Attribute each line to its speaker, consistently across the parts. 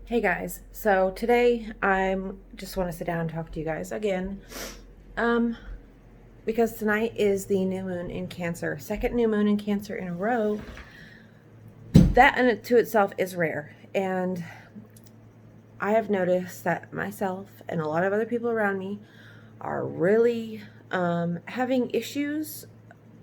Speaker 1: Hey guys, so today I'm just want to sit down and talk to you guys again. Um, because tonight is the new moon in Cancer, second new moon in Cancer in a row. That in it to itself is rare, and I have noticed that myself and a lot of other people around me are really having issues,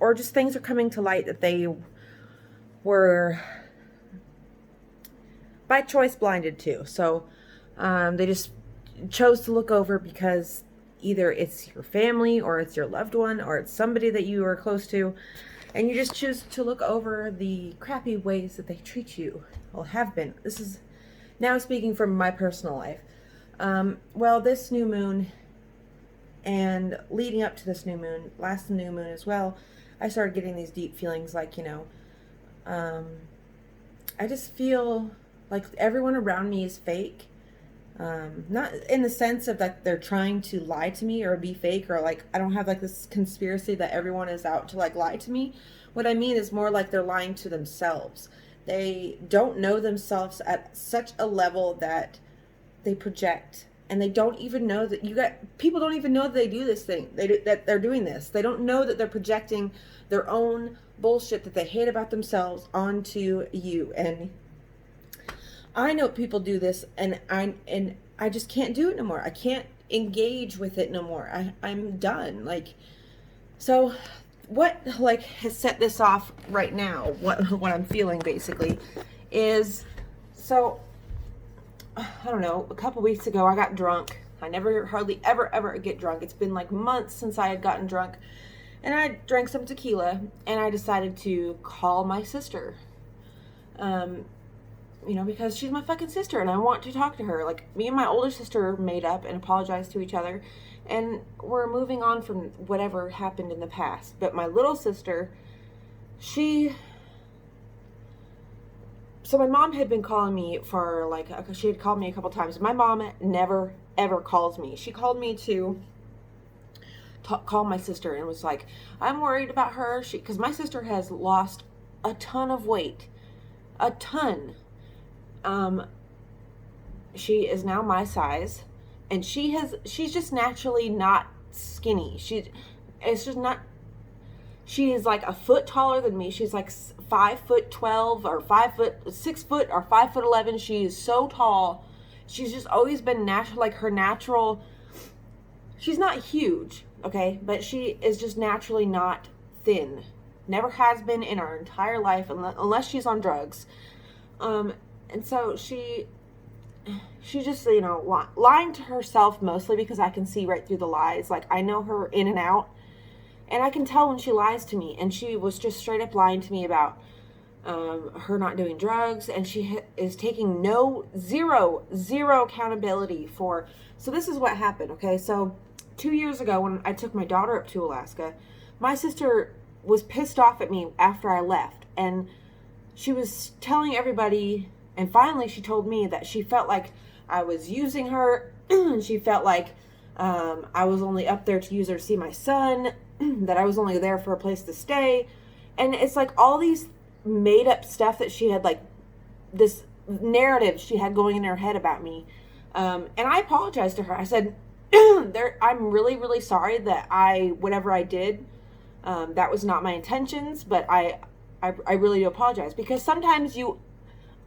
Speaker 1: or just things are coming to light that they were by choice blinded to. So they just chose to look over because either it's your family or it's your loved one or it's somebody that you are close to, and you just choose to look over the crappy ways that they treat you. Well, have been. This is now speaking from my personal life. Well, this new moon and leading up to this new moon, last new moon as well, I started getting these deep feelings like, um, I just feel like everyone around me is fake. Not in the sense of that they're trying to lie to me or be fake, or like I don't have like this conspiracy that everyone is out to like lie to me. What I mean is more like they're lying to themselves. They don't know themselves at such a level that they project, and they don't even know that people don't even know that they do this thing. That they're doing this. They don't know that they're projecting their own bullshit that they hate about themselves onto you. And I know people do this, and I just can't do it no more. I can't engage with it no more. I'm done. Like, so what like has set this off right now? What I'm feeling basically is, so I don't know. A couple weeks ago, I got drunk. I never hardly ever get drunk. It's been like months since I had gotten drunk, and I drank some tequila, and I decided to call my sister. Because she's my fucking sister and I want to talk to her. Like, me and my older sister made up and apologized to each other, and we're moving on from whatever happened in the past. But my little sister, so my mom had been calling me for like, she had called me a couple times. My mom never ever calls me. She called me to call my sister and was like, I'm worried about her. Because my sister has lost a ton of weight. A ton. She is now my size, and she's just naturally not skinny. She is like a foot taller than me. She's like 5'12" or 6 foot or 5'11". She is so tall. She's just always been natural, like her natural. She's not huge, okay, but she is just naturally not thin. Never has been in our entire life, unless she's on drugs. And so she just, lying to herself mostly, because I can see right through the lies. Like, I know her in and out, and I can tell when she lies to me. And she was just straight up lying to me about her not doing drugs, and she is taking zero accountability for. So this is what happened, okay? So 2 years ago, when I took my daughter up to Alaska, my sister was pissed off at me after I left, and she was telling everybody. And finally, she told me that she felt like I was using her. She felt like I was only up there to use her to see my son, that I was only there for a place to stay. And it's like all these made up stuff that she had, like this narrative she had going in her head about me. And I apologized to her. I said, I'm really, really sorry that whatever I did, that was not my intentions, but I really do apologize, because sometimes you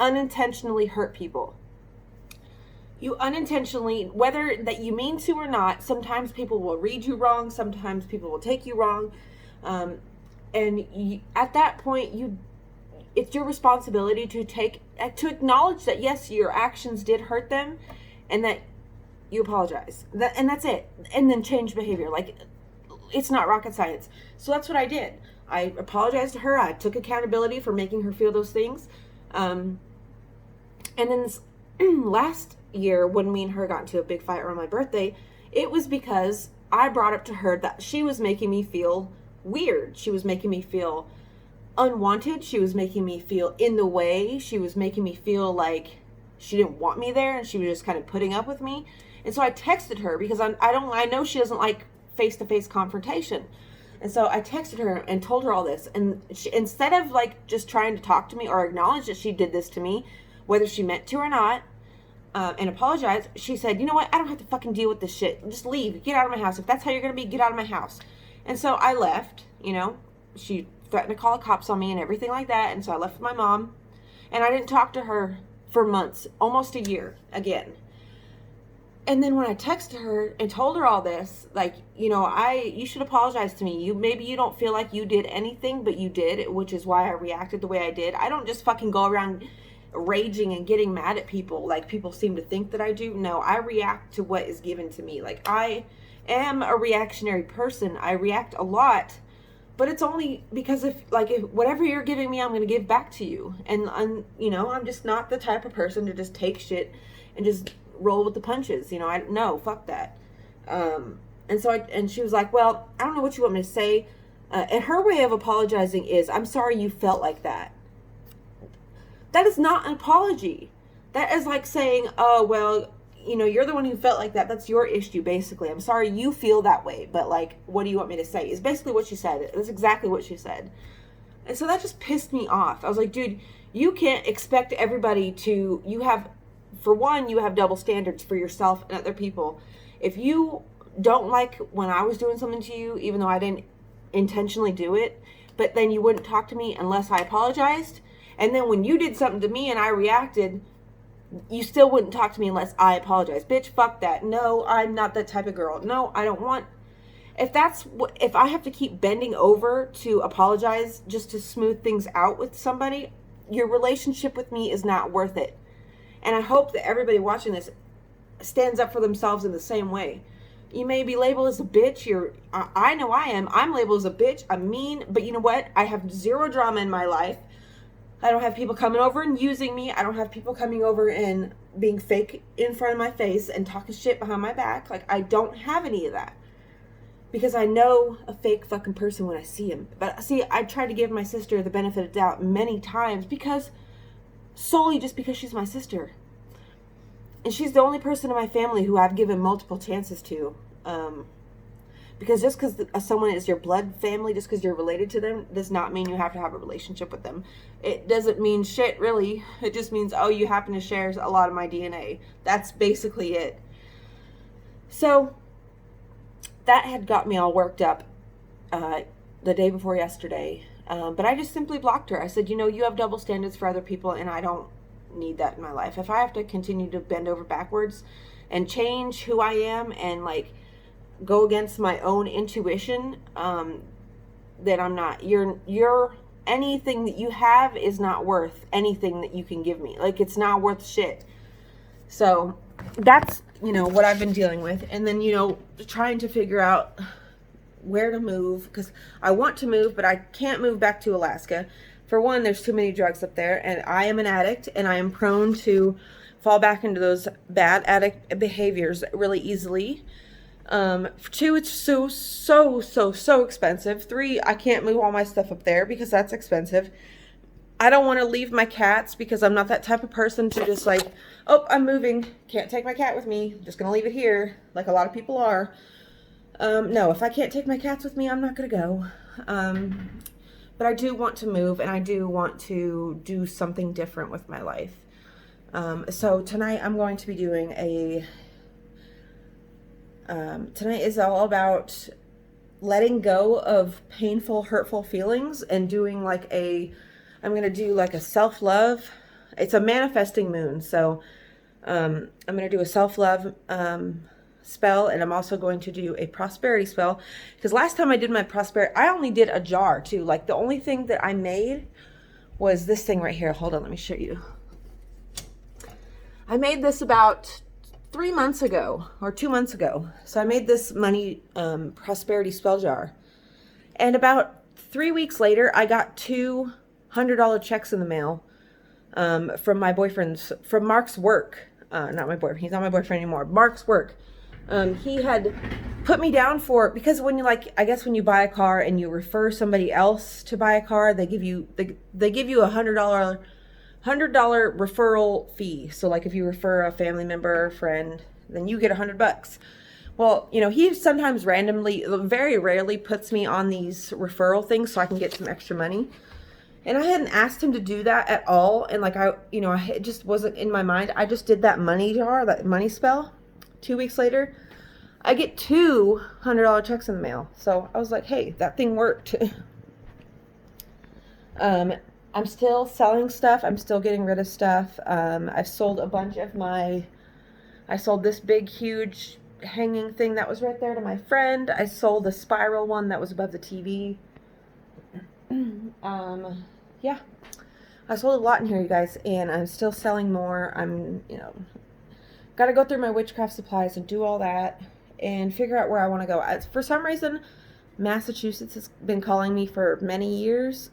Speaker 1: unintentionally hurt people. You unintentionally, whether that you mean to or not, sometimes people will read you wrong, sometimes people will take you wrong, and at that point, it's your responsibility to acknowledge that yes, your actions did hurt them, and that you apologize. And that's it. And then change behavior. Like, it's not rocket science. So that's what I did. I apologized to her. I took accountability for making her feel those things. And then this last year, when me and her got into a big fight around my birthday, it was because I brought up to her that she was making me feel weird. She was making me feel unwanted. She was making me feel in the way. She was making me feel like she didn't want me there, and she was just kind of putting up with me. And so I texted her, because I know she doesn't like face-to-face confrontation. And so I texted her and told her all this. And instead of like just trying to talk to me or acknowledge that she did this to me, whether she meant to or not, and apologized, she said, you know what? I don't have to fucking deal with this shit. Just leave. Get out of my house. If that's how you're going to be, get out of my house. And so I left, you know. She threatened to call the cops on me and everything like that. And so I left with my mom. And I didn't talk to her for months, almost a year again. And then when I texted her and told her all this, like, you know, you should apologize to me. Maybe you don't feel like you did anything, but you did, which is why I reacted the way I did. I don't just fucking go around raging and getting mad at people like people seem to think that I do. No, I react to what is given to me. Like, I am a reactionary person. I react a lot, but it's only because if whatever you're giving me, I'm going to give back to you. And I'm just not the type of person to just take shit and just roll with the punches. No, fuck that. And she was like, well, I don't know what you want me to say. And her way of apologizing is, I'm sorry you felt like that. That is not an apology. That is like saying, oh, well, you're the one who felt like that. That's your issue, basically. I'm sorry you feel that way, but, what do you want me to say? Is basically what she said. That's exactly what she said. And so that just pissed me off. I was like, dude, you can't expect everybody to, you have double standards for yourself and other people. If you don't like when I was doing something to you, even though I didn't intentionally do it, but then you wouldn't talk to me unless I apologized, and then when you did something to me and I reacted, you still wouldn't talk to me unless I apologized. Bitch, fuck that. No, I'm not that type of girl. No, I don't want... If I have to keep bending over to apologize just to smooth things out with somebody, your relationship with me is not worth it. And I hope that everybody watching this stands up for themselves in the same way. You may be labeled as a bitch. I know I am. I'm labeled as a bitch. I'm mean. But you know what? I have zero drama in my life. I don't have people coming over and using me. I don't have people coming over and being fake in front of my face and talking shit behind my back. I don't have any of that. Because I know a fake fucking person when I see him. But see, I tried to give my sister the benefit of doubt many times solely just because she's my sister. And she's the only person in my family who I've given multiple chances to. Because just because someone is your blood family, just because you're related to them, does not mean you have to have a relationship with them. It doesn't mean shit, really. It just means, oh, you happen to share a lot of my DNA. That's basically it. So, that had got me all worked up the day before yesterday. But I just simply blocked her. I said, you have double standards for other people, and I don't need that in my life. If I have to continue to bend over backwards and change who I am and, go against my own intuition, then I'm not. You're anything that you have is not worth anything that you can give me. It's not worth shit. So that's, what I've been dealing with. And then, trying to figure out where to move, because I want to move, but I can't move back to Alaska. For one, there's too many drugs up there, and I am an addict, and I am prone to fall back into those bad addict behaviors really easily. Two, it's so expensive. Three, I can't move all my stuff up there because that's expensive. I don't want to leave my cats because I'm not that type of person to just oh, I'm moving. Can't take my cat with me. Just going to leave it here like a lot of people are. No, if I can't take my cats with me, I'm not going to go. But I do want to move, and I do want to do something different with my life. So tonight I'm going to be doing tonight is all about letting go of painful, hurtful feelings and doing I'm going to do a self-love. It's a manifesting moon. So, I'm going to do a self-love, spell, and I'm also going to do a prosperity spell, because last time I did my prosperity, I only did a jar too. The only thing that I made was this thing right here. Hold on, let me show you. I made this about 3 months ago or 2 months ago. So I made this money prosperity spell jar, and about 3 weeks later I got $200 checks in the mail from Mark's work. Not my boyfriend. He's not my boyfriend anymore. Mark's work. He had put me down because when you I guess when you buy a car and you refer somebody else to buy a car, they give you $100 referral fee. So if you refer a family member or friend, then you get $100. Well, he sometimes randomly, very rarely puts me on these referral things so I can get some extra money. And I hadn't asked him to do that at all. And like it just wasn't in my mind. I just did that money jar, that money spell. 2 weeks later, I get two $100 checks in the mail. So I was like, hey, that thing worked. I'm still selling stuff. I'm still getting rid of stuff. I've sold a bunch of I sold this big, huge hanging thing that was right there to my friend. I sold a spiral one that was above the TV. Yeah. I sold a lot in here, you guys, and I'm still selling more. I'm, got to go through my witchcraft supplies and do all that and figure out where I want to go. For some reason, Massachusetts has been calling me for many years.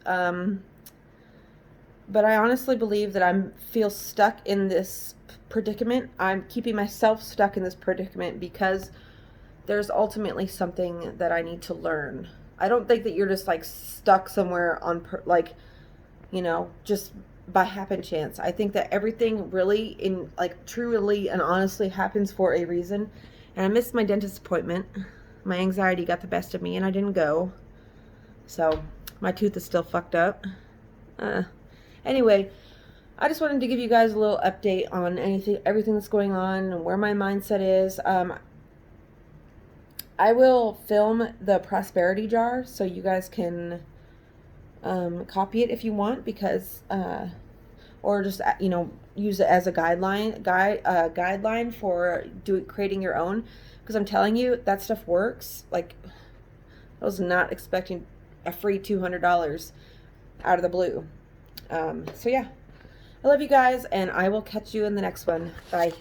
Speaker 1: But I honestly believe that I feel stuck in this predicament. I'm keeping myself stuck in this predicament because there's ultimately something that I need to learn. I don't think that you're just like stuck somewhere on just by happen chance. I think that everything really truly and honestly happens for a reason. And I missed my dentist appointment. My anxiety got the best of me and I didn't go. So my tooth is still fucked up. Anyway, I just wanted to give you guys a little update on everything that's going on and where my mindset is. I will film the prosperity jar so you guys can copy it if you want, because or just use it as a guideline for creating your own, because I'm telling you that stuff works. Like, I was not expecting a free $200 out of the blue. So yeah, I love you guys, and I will catch you in the next one. Bye.